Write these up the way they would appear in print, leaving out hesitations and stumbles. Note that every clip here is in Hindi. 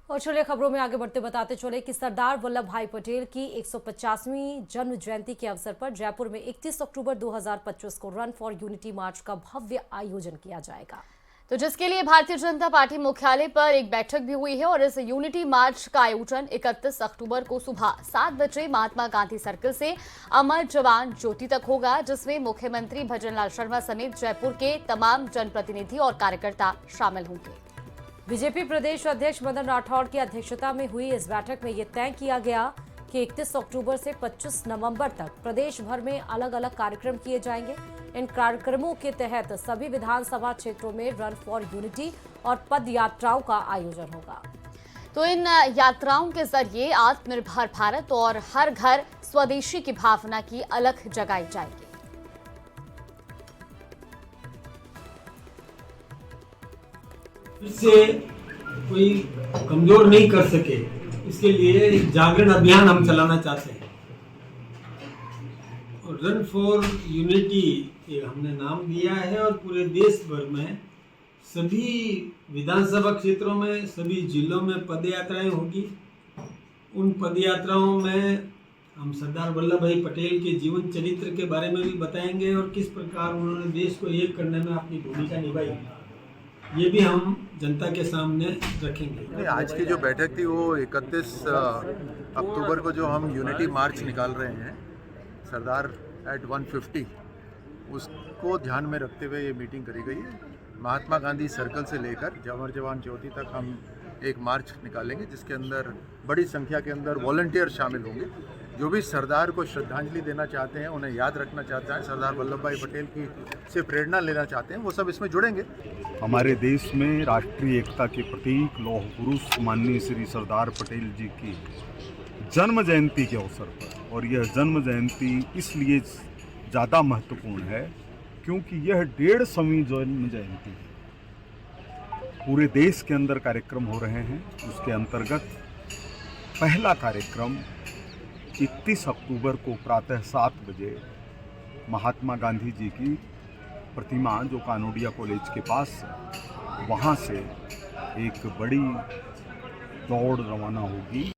और चलिए खबरों में आगे बढ़ते बताते चले कि सरदार वल्लभ भाई पटेल की 150वीं जन्म जयंती के अवसर पर जयपुर में 31 अक्टूबर 2025 को रन फॉर यूनिटी मार्च का भव्य आयोजन किया जाएगा। तो जिसके लिए भारतीय जनता पार्टी मुख्यालय पर एक बैठक भी हुई है और इस यूनिटी मार्च का आयोजन 31 अक्टूबर को सुबह 7 बजे महात्मा गांधी सर्कल से अमर जवान ज्योति तक होगा, जिसमें मुख्यमंत्री भजनलाल शर्मा समेत जयपुर के तमाम जनप्रतिनिधि और कार्यकर्ता शामिल होंगे। बीजेपी प्रदेश अध्यक्ष मदन राठौड़ की अध्यक्षता में हुई इस बैठक में ये तय किया गया कि 31 अक्टूबर से 25 नवंबर तक प्रदेश भर में अलग अलग कार्यक्रम किए जाएंगे। इन कार्यक्रमों के तहत सभी विधानसभा क्षेत्रों में रन फॉर यूनिटी और पद यात्राओं का आयोजन होगा। तो इन यात्राओं के जरिए आत्मनिर्भर भारत और हर घर स्वदेशी की भावना की अलख जगाई जाएगी। इससे कोई कमजोर नहीं कर सके, इसके लिए एक जागरण अभियान हम चलाना चाहते हैं। और रन फॉर यूनिटी ये हमने नाम दिया है और पूरे देश भर में सभी विधानसभा क्षेत्रों में सभी जिलों में पदयात्राएं होगी। उन पदयात्राओं में हम सरदार वल्लभ भाई पटेल के जीवन चरित्र के बारे में भी बताएंगे और किस प्रकार उन्होंने देश को एक करने में अपनी भूमिका निभाई, ये भी हम जनता के सामने रखेंगे। आज की जो बैठक थी वो 31 अक्टूबर को जो हम यूनिटी मार्च निकाल रहे हैं सरदार एट 150, उसको ध्यान में रखते हुए ये मीटिंग करी गई है। महात्मा गांधी सर्कल से लेकर अमर जवान ज्योति तक हम एक मार्च निकालेंगे, जिसके अंदर बड़ी संख्या के अंदर वॉलंटियर शामिल होंगे। जो भी सरदार को श्रद्धांजलि देना चाहते हैं, उन्हें याद रखना चाहते हैं, सरदार वल्लभ भाई पटेल की से प्रेरणा लेना चाहते हैं, वो सब इसमें जुड़ेंगे। हमारे देश में राष्ट्रीय एकता के प्रतीक लौह पुरुष माननीय श्री सरदार पटेल जी की जन्म जयंती के अवसर पर, और यह जन्म जयंती इसलिए ज़्यादा महत्वपूर्ण है क्योंकि यह 150वीं जन्म जयंती है। पूरे देश के अंदर कार्यक्रम हो रहे हैं। उसके अंतर्गत पहला कार्यक्रम 31 अक्टूबर को प्रातः 7 बजे महात्मा गांधी जी की प्रतिमा जो कानोडिया कॉलेज के पास है, वहाँ से एक बड़ी दौड़ रवाना होगी।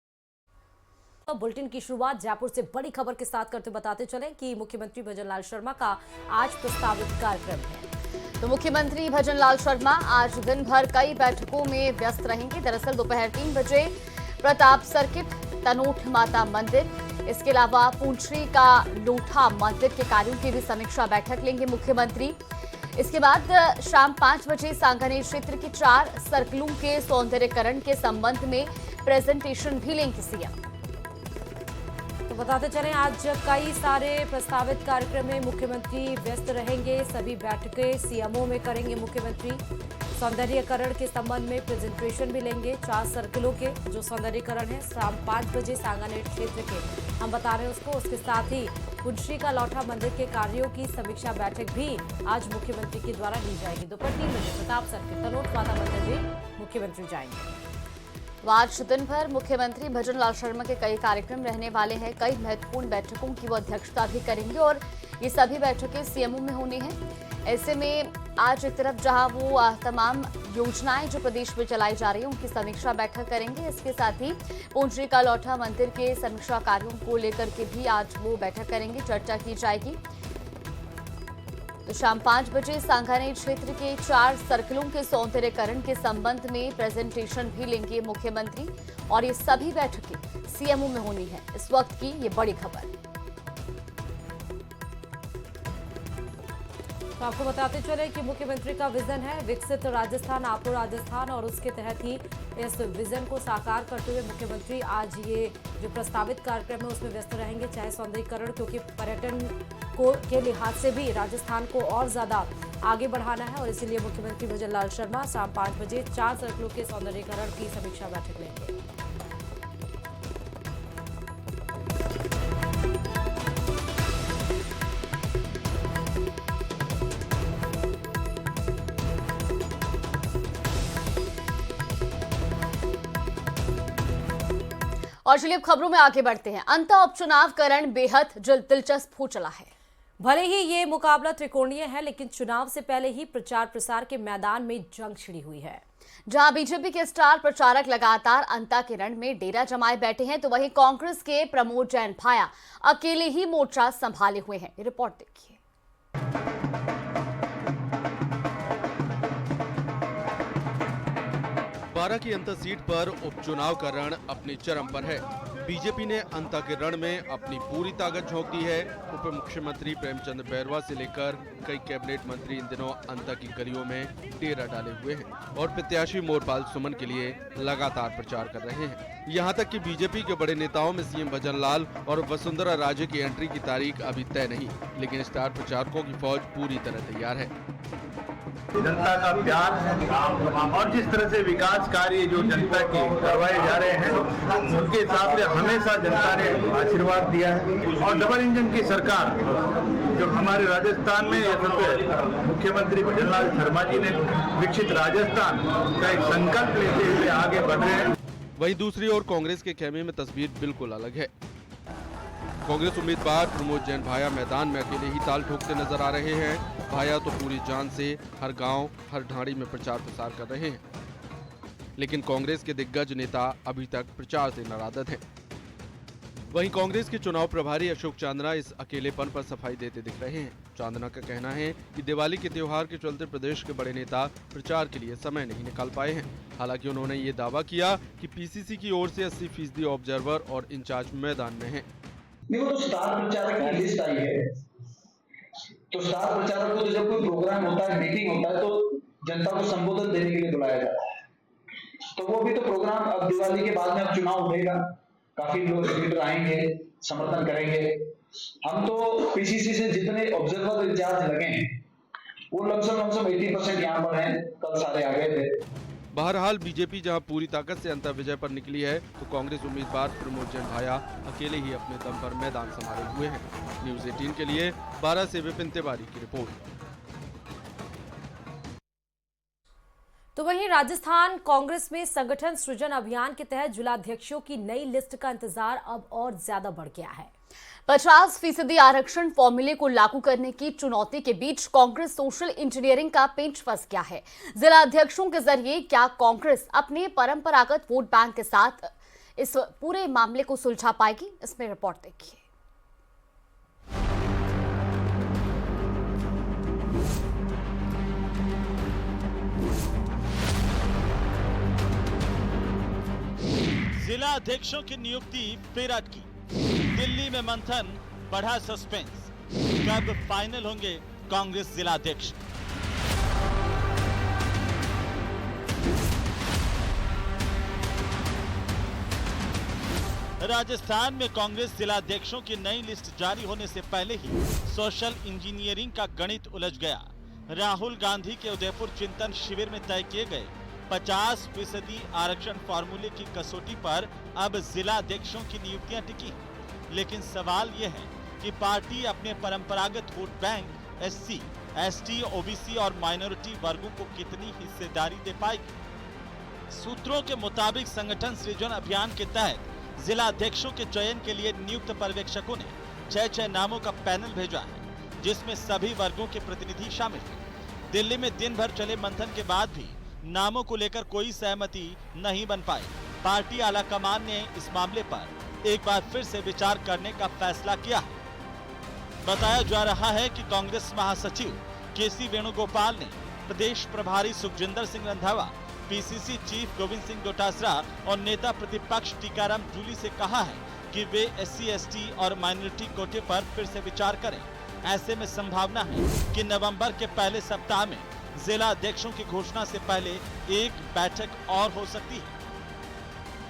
तो बुलेटिन की शुरुआत जयपुर से बड़ी खबर के साथ करते बताते चलें कि मुख्यमंत्री भजनलाल शर्मा का आज प्रस्तावित कार्यक्रम है। तो मुख्यमंत्री भजनलाल शर्मा आज दिन भर कई बैठकों में व्यस्त रहेंगे। दरअसल दोपहर 3 बजे प्रताप सर्किट, तनोट माता मंदिर, इसके अलावा पूंछरी का लोठा मंदिर के कार्यों की भी समीक्षा बैठक लेंगे मुख्यमंत्री। इसके बाद शाम 5 बजे सांगानेर क्षेत्र के 4 सर्कलों के सौंदर्यीकरण के संबंध में प्रेजेंटेशन भी लेंगे सीएम। तो बताते चलें आज कई सारे प्रस्तावित कार्यक्रम में मुख्यमंत्री व्यस्त रहेंगे। सभी बैठकें सीएमओ में करेंगे मुख्यमंत्री। सौंदर्यीकरण के संबंध में प्रेजेंटेशन भी लेंगे। 4 सर्कलों के जो सौंदर्यीकरण है शाम 5 बजे सांगानेर क्षेत्र के हम बता रहे हैं उसको। उसके साथ ही पुंछरी का लौठा मंदिर के कार्यों की समीक्षा बैठक भी आज मुख्यमंत्री के द्वारा ली जाएगी। दोपहर 3 बजे प्रताप सर्किट, तनोट माता मंदिर भी मुख्यमंत्री जाएंगे। आज दिन भर मुख्यमंत्री भजनलाल शर्मा के कई कार्यक्रम रहने वाले हैं। कई महत्वपूर्ण बैठकों की वो अध्यक्षता भी करेंगे और ये सभी बैठकें सीएमओ में होनी हैं। ऐसे में आज एक तरफ जहां वो तमाम योजनाएं जो प्रदेश में चलाई जा रही हैं उनकी समीक्षा बैठक करेंगे, इसके साथ ही पूंछरी का लौठा मंदिर के समीक्षा कार्यों को लेकर के भी आज वो बैठक करेंगे, चर्चा की जाएगी। तो शाम 5 बजे सांगानेर क्षेत्र के 4 सर्कलों के सौंदर्यीकरण के संबंध में प्रेजेंटेशन भी लेंगे मुख्यमंत्री और ये सभी बैठकें सीएमओ में होनी है। इस वक्त की ये बड़ी खबर। तो आपको बताते चले कि मुख्यमंत्री का विजन है विकसित राजस्थान, आपको राजस्थान, और उसके तहत ही इस विजन को साकार करते हुए मुख्यमंत्री आज ये जो प्रस्तावित कार्यक्रम है उसमें व्यस्त रहेंगे। चाहे सौंदर्यीकरण, क्योंकि पर्यटन को के लिहाज से भी राजस्थान को और ज्यादा आगे बढ़ाना है और इसीलिए मुख्यमंत्री भजनलाल शर्मा शाम 5 बजे 4 सर्कलों के सौंदर्यीकरण की समीक्षा बैठक लेंगे। और चलिए अब खबरों में आगे बढ़ते हैं। अंतः उपचुनाव करण बेहद दिलचस्प हो चला है। भले ही ये मुकाबला त्रिकोणीय है, लेकिन चुनाव से पहले ही प्रचार प्रसार के मैदान में जंग छिड़ी हुई है। जहां बीजेपी के स्टार प्रचारक लगातार अंता के रण में डेरा जमाए बैठे हैं, तो वहीं कांग्रेस के प्रमोद जैन भाया अकेले ही मोर्चा संभाले हुए हैं। रिपोर्ट देखिए। बारह की अंतर सीट पर उपचुनाव का रण अपनी चरम पर है। बीजेपी ने अंता के रण में अपनी पूरी ताकत झोंक दी है। उप मुख्यमंत्री प्रेमचंद बैरवा से लेकर कई कैबिनेट मंत्री इन दिनों अंता की गलियों में डेरा डाले हुए हैं और प्रत्याशी मोरपाल सुमन के लिए लगातार प्रचार कर रहे हैं। यहाँ तक कि बीजेपी के बड़े नेताओं में सीएम भजनलाल और वसुंधरा राजे की एंट्री की तारीख अभी तय नहीं, लेकिन स्टार प्रचारकों की फौज पूरी तरह तैयार है। जनता का प्यार और जिस तरह से विकास कार्य जो जनता के करवाए जा रहे हैं, उनके हिसाब से हमेशा जनता ने आशीर्वाद दिया है। और डबल इंजन की सरकार जो हमारे राजस्थान में मुख्यमंत्री भजनलाल शर्मा जी ने विकसित राजस्थान का एक संकल्प लेते हुए आगे बढ़ रहे हैं। वहीं दूसरी ओर कांग्रेस के खेमे में तस्वीर बिल्कुल अलग है। कांग्रेस उम्मीदवार प्रमोद जैन भाया मैदान में अकेले ही ताल ठोकते नजर आ रहे हैं। भाया तो पूरी जान से हर गांव, हर ढाणी में प्रचार प्रसार कर रहे हैं, लेकिन कांग्रेस के दिग्गज नेता अभी तक प्रचार से नाराज हैं। वहीं कांग्रेस के चुनाव प्रभारी अशोक चांदना इस अकेलेपन पर सफाई देते दिख रहे हैं। चांदना का कहना है कि दिवाली के त्योहार के चलते प्रदेश के बड़े नेता प्रचार के लिए समय नहीं निकाल पाए हैं। हालांकि उन्होंने ये दावा किया कि पीसीसी की ओर से 80% ऑब्जर्वर और इंचार्ज मैदान में हैं। नहीं, वो तो स्टार प्रचारक की लिस्ट आई है, तो स्टार प्रचारक को तो जब कोई प्रोग्राम होता है, मीटिंग होता है, तो जनता को संबोधन देने के लिए बुलाया जाता है। तो वो भी तो प्रोग्राम अब दिवाली के बाद में अब चुनाव उठेगा, काफी लोग लीडर आएंगे, समर्थन करेंगे। हम तो पीसीसी से जितने ऑब्जर्वर इंचार्ज लगे हैं वो लमसम 80% यहाँ पर हैं, कल सारे आ गए थे। बहरहाल बीजेपी जहां पूरी ताकत से अंतर विजय पर निकली है, तो कांग्रेस उम्मीदवार प्रमोद जैन भाया अकेले ही अपने दम पर मैदान संभाले हुए हैं। न्यूज़ 18 के लिए 12 से विपिन तिवारी की रिपोर्ट। तो वहीं राजस्थान कांग्रेस में संगठन सृजन अभियान के तहत जिलाध्यक्षों की नई लिस्ट का इंतजार अब और ज्यादा बढ़ गया है। 50% आरक्षण फॉर्मूले को लागू करने की चुनौती के बीच कांग्रेस सोशल इंजीनियरिंग का पेंच फंस गया है। जिला अध्यक्षों के जरिए क्या कांग्रेस अपने परंपरागत वोट बैंक के साथ इस पूरे मामले को सुलझा पाएगी? इसमें रिपोर्ट देखिए। जिला अध्यक्षों की नियुक्ति फिर अटकी। दिल्ली में मंथन, बढ़ा सस्पेंस। कब फाइनल होंगे कांग्रेस जिला अध्यक्ष? राजस्थान में कांग्रेस जिला अध्यक्षों की नई लिस्ट जारी होने से पहले ही सोशल इंजीनियरिंग का गणित उलझ गया। राहुल गांधी के उदयपुर चिंतन शिविर में तय किए गए 50% आरक्षण फॉर्मूले की कसौटी पर अब जिला अध्यक्षों की नियुक्तियां टिकी। लेकिन सवाल यह है कि पार्टी अपने परंपरागत vote bank SC, ST, OBC और माइनॉरिटी वर्गों को कितनी हिस्सेदारी दे पाएगी। सूत्रों के मुताबिक संगठन सृजन अभियान के तहत जिला अध्यक्षों के चयन के लिए नियुक्त पर्यवेक्षकों ने 6 नामों का पैनल भेजा है, जिसमें सभी वर्गों के प्रतिनिधि शामिल हैं। दिल्ली में दिन भर चले मंथन के बाद भी नामों को लेकर कोई सहमति नहीं बन पाई। पार्टी आलाकमान ने इस मामले पर एक बार फिर से विचार करने का फैसला किया है। बताया जा रहा है कि कांग्रेस महासचिव केसी वेणुगोपाल ने प्रदेश प्रभारी सुखजिंदर सिंह रंधावा, पीसीसी चीफ गोविंद सिंह डोटासरा और नेता प्रतिपक्ष टीकाराम जूली से कहा है कि वे एससी, एसटी और माइनॉरिटी कोटे पर फिर से विचार करें। ऐसे में संभावना है कि नवंबर के पहले सप्ताह में जिला अध्यक्षों की घोषणा से पहले एक बैठक और हो सकती है।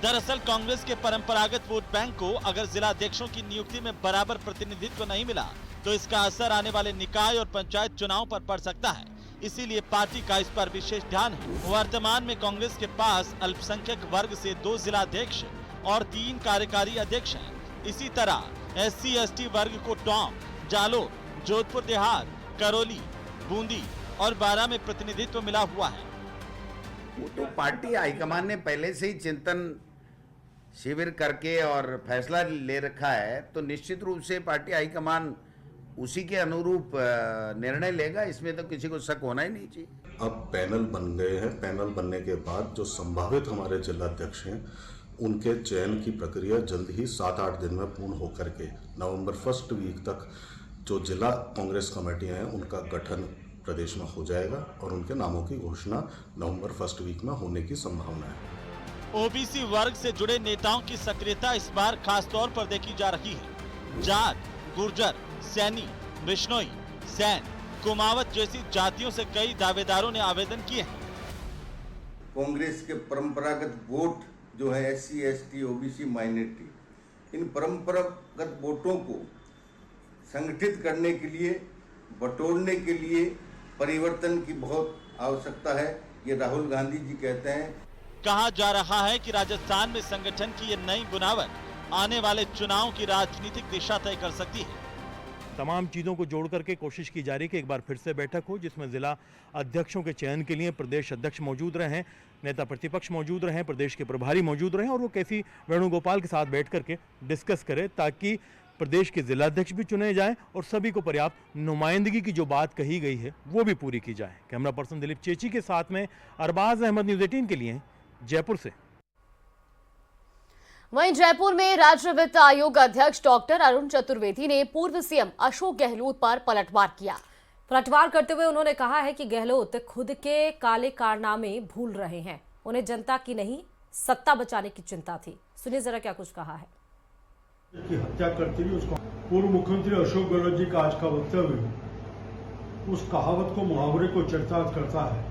दरअसल कांग्रेस के परंपरागत वोट बैंक को अगर जिला अध्यक्षों की नियुक्ति में बराबर प्रतिनिधित्व नहीं मिला तो इसका असर आने वाले निकाय और पंचायत चुनाव पर पड़ सकता है। इसीलिए पार्टी का इस पर विशेष ध्यान है। वर्तमान में कांग्रेस के पास अल्पसंख्यक वर्ग से 2 जिला अध्यक्ष और 3 कार्यकारी अध्यक्ष हैं। इसी तरह एससी, एसटी वर्ग को टोंक, जालोर, जोधपुर देहात, करौली, बूंदी और बारां में प्रतिनिधित्व मिला हुआ है। वो तो पार्टी हाईकमान ने पहले से ही चिंतन शिविर करके और फैसला ले रखा है, तो निश्चित रूप से पार्टी हाईकमान उसी के अनुरूप निर्णय लेगा, इसमें तो किसी को शक होना ही नहीं चाहिए। अब पैनल बन गए हैं। पैनल बनने के बाद जो संभावित हमारे जिलाध्यक्ष हैं उनके चयन की प्रक्रिया जल्द ही 7-8 दिन में पूर्ण होकर के नवंबर फर्स्ट वीक तक जो जिला कांग्रेस कमेटियां हैं उनका गठन प्रदेश में हो जाएगा और उनके नामों की घोषणा नवंबर फर्स्ट वीक में होने की संभावना है। ओबीसी वर्ग से जुड़े नेताओं की सक्रियता इस बार खास तौर पर देखी जा रही है। जाट, गुर्जर, सैनी, बिश्नोई, सैन, कुमावत जैसी जातियों से कई दावेदारों ने आवेदन किए हैं। कांग्रेस के परंपरागत वोट जो है SC, ST, OBC माइनॉरिटी, इन परंपरागत वोटों को संगठित करने के लिए, बटोरने के लिए परिवर्तन की बहुत आवश्यकता है। ये राहुल गांधी जी कहते हैं। कहा जा रहा है कि राजस्थान में संगठन की ये नई बुनावट आने वाले चुनाव की राजनीतिक दिशा तय कर सकती है। तमाम चीज़ों को जोड़ करके कोशिश की जा रही है कि एक बार फिर से बैठक हो जिसमें जिला अध्यक्षों के चयन के लिए प्रदेश अध्यक्ष मौजूद रहें, नेता प्रतिपक्ष मौजूद रहें, प्रदेश के प्रभारी मौजूद रहें और वो KC वेणुगोपाल के साथ बैठ करके डिस्कस करें ताकि प्रदेश के जिलाध्यक्ष भी चुने जाएं और सभी को पर्याप्त नुमाइंदगी की जो बात कही गई है वो भी पूरी की जाए। कैमरा पर्सन दिलीप चेची के साथ में अरबाज अहमद, न्यूज़ 18 के लिए जयपुर से। वहीं जयपुर में राज्य वित्त आयोग अध्यक्ष डॉक्टर अरुण चतुर्वेदी ने पूर्व CM अशोक गहलोत पर पलटवार किया। पलटवार करते हुए उन्होंने कहा है कि गहलोत खुद के काले कारनामे भूल रहे हैं, उन्हें जनता की नहीं सत्ता बचाने की चिंता थी। सुनिए जरा क्या कुछ कहा है। की हत्या करती रही उसको पूर्व मुख्यमंत्री अशोक गहलोत जी का आज का वक्तव्य उस कहावत को, मुहावरे को चरितार्थ करता है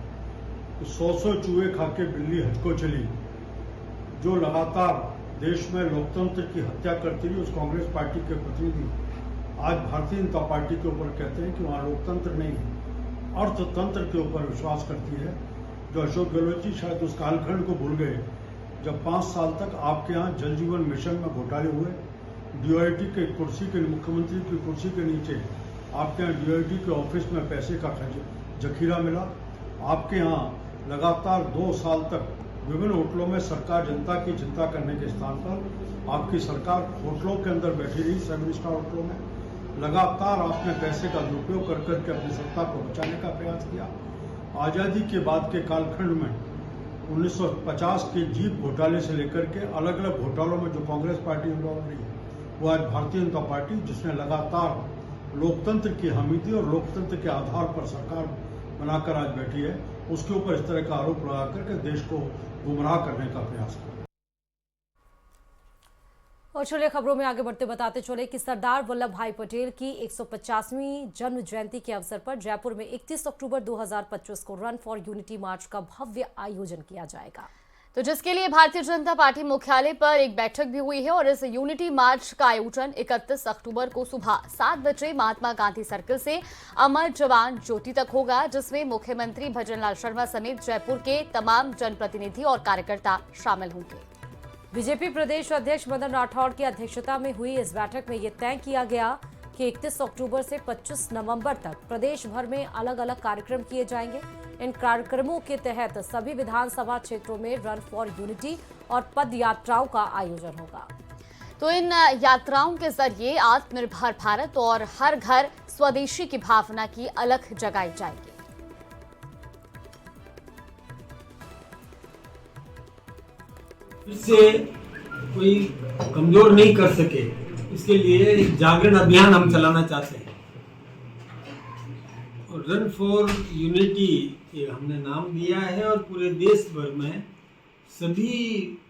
कि 100 चूहे खा के बिल्ली हज को चली। जो लगातार देश में लोकतंत्र की हत्या करती रही उस कांग्रेस पार्टी के प्रतिनिधि आज भारतीय जनता पार्टी के ऊपर कहते हैं कि वहां लोकतंत्र नहीं है, अर्थतंत्र के ऊपर विश्वास करती है। जो अशोक गहलोत जी शायद उस कालखंड को भूल गए जब 5 साल तक आपके यहाँ जल जीवन मिशन में घोटाले हुए, DOIT के कुर्सी के, मुख्यमंत्री की कुर्सी के नीचे आपके यहाँ DOIT के ऑफिस में पैसे का जखीरा मिला। आपके यहाँ लगातार 2 साल तक विभिन्न होटलों में सरकार जनता की चिंता करने के स्थान पर आपकी सरकार होटलों के अंदर बैठी रही, 7 स्टार होटलों में। लगातार आपने पैसे का दुरुपयोग कर करके अपनी सत्ता को बचाने का प्रयास किया। आज़ादी के बाद के कालखंड में 1950 के जीप घोटाले से लेकर के अलग अलग घोटालों में जो कांग्रेस पार्टी इन्वॉल्व रही वो आज भारतीय जनता पार्टी, जिसने लगातार लोकतंत्र की हामी दी और लोकतंत्र के आधार पर सरकार बनाकर आज बैठी है, उसके ऊपर इस तरह का आरोप लगा करके देश को गुमराह करने का प्रयास किया। और चलिए खबरों में आगे बढ़ते बताते चले कि सरदार वल्लभ भाई पटेल की 150वीं जन्म जयंती के अवसर पर जयपुर में 31 अक्टूबर 2025 को रन फॉर यूनिटी मार्च का भव्य आयोजन किया जाएगा। तो जिसके लिए भारतीय जनता पार्टी मुख्यालय पर एक बैठक भी हुई है और इस यूनिटी मार्च का आयोजन 31 अक्टूबर को सुबह 7 बजे महात्मा गांधी सर्कल से अमर जवान ज्योति तक होगा, जिसमें मुख्यमंत्री भजनलाल शर्मा समेत जयपुर के तमाम जनप्रतिनिधि और कार्यकर्ता शामिल होंगे। बीजेपी प्रदेश अध्यक्ष मदन राठौड़ की अध्यक्षता में हुई इस बैठक में यह तय किया गया कि 31 अक्टूबर से 25 नवंबर तक प्रदेश भर में अलग अलग कार्यक्रम किए जाएंगे। इन कार्यक्रमों के तहत सभी विधानसभा क्षेत्रों में रन फॉर यूनिटी और पद यात्राओं का आयोजन होगा। तो इन यात्राओं के जरिए आत्मनिर्भर भारत और हर घर स्वदेशी की भावना की अलख जगाई जाएगी। इससे कोई कमजोर नहीं कर सके, इसके लिए जागरण अभियान हम चलाना चाहते हैं। और रन फॉर यूनिटी हमने नाम दिया है और पूरे देश भर में सभी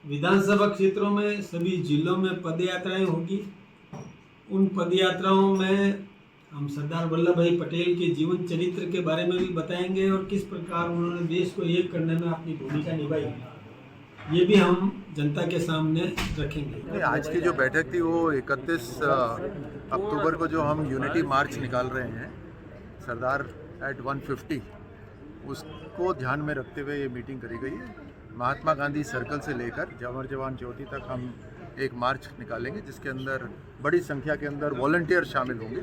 विधानसभा क्षेत्रों में, सभी जिलों में पद यात्राएं होगी। उन पद यात्राओं में हम सरदार वल्लभ भाई पटेल के जीवन चरित्र के बारे में भी बताएंगे और किस प्रकार उन्होंने देश को एक करने में अपनी भूमिका निभाई, ये भी हम जनता के सामने रखेंगे। आज की जो बैठक थी वो 31 अक्टूबर को जो हम यूनिटी मार्च निकाल रहे हैं सरदार एट 150, उसको ध्यान में रखते हुए ये मीटिंग करी गई है। महात्मा गांधी सर्कल से लेकर अमर जवान ज्योति तक हम एक मार्च निकालेंगे, जिसके अंदर बड़ी संख्या के अंदर वॉलंटियर शामिल होंगे।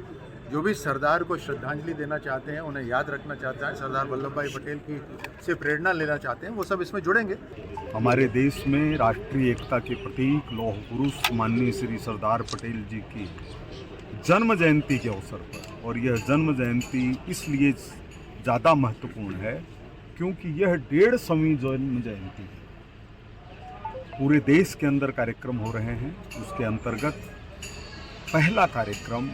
जो भी सरदार को श्रद्धांजलि देना चाहते हैं, उन्हें याद रखना चाहते हैं, सरदार वल्लभ भाई पटेल की से प्रेरणा लेना चाहते हैं, वो सब इसमें जुड़ेंगे। हमारे देश में राष्ट्रीय एकता के प्रतीक लौह पुरुष माननीय श्री सरदार पटेल जी की जन्म जयंती के अवसर पर और यह जन्म जयंती इसलिए ज़्यादा महत्वपूर्ण है क्योंकि यह 150वीं जन्म जयंती है। पूरे देश के अंदर कार्यक्रम हो रहे हैं। उसके अंतर्गत पहला कार्यक्रम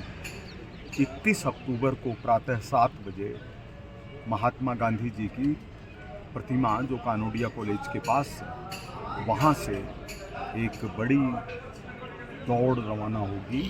31 अक्टूबर को प्रातः 7 बजे महात्मा गांधी जी की प्रतिमा जो कानोडिया कॉलेज के पास है, वहाँ से एक बड़ी दौड़ रवाना होगी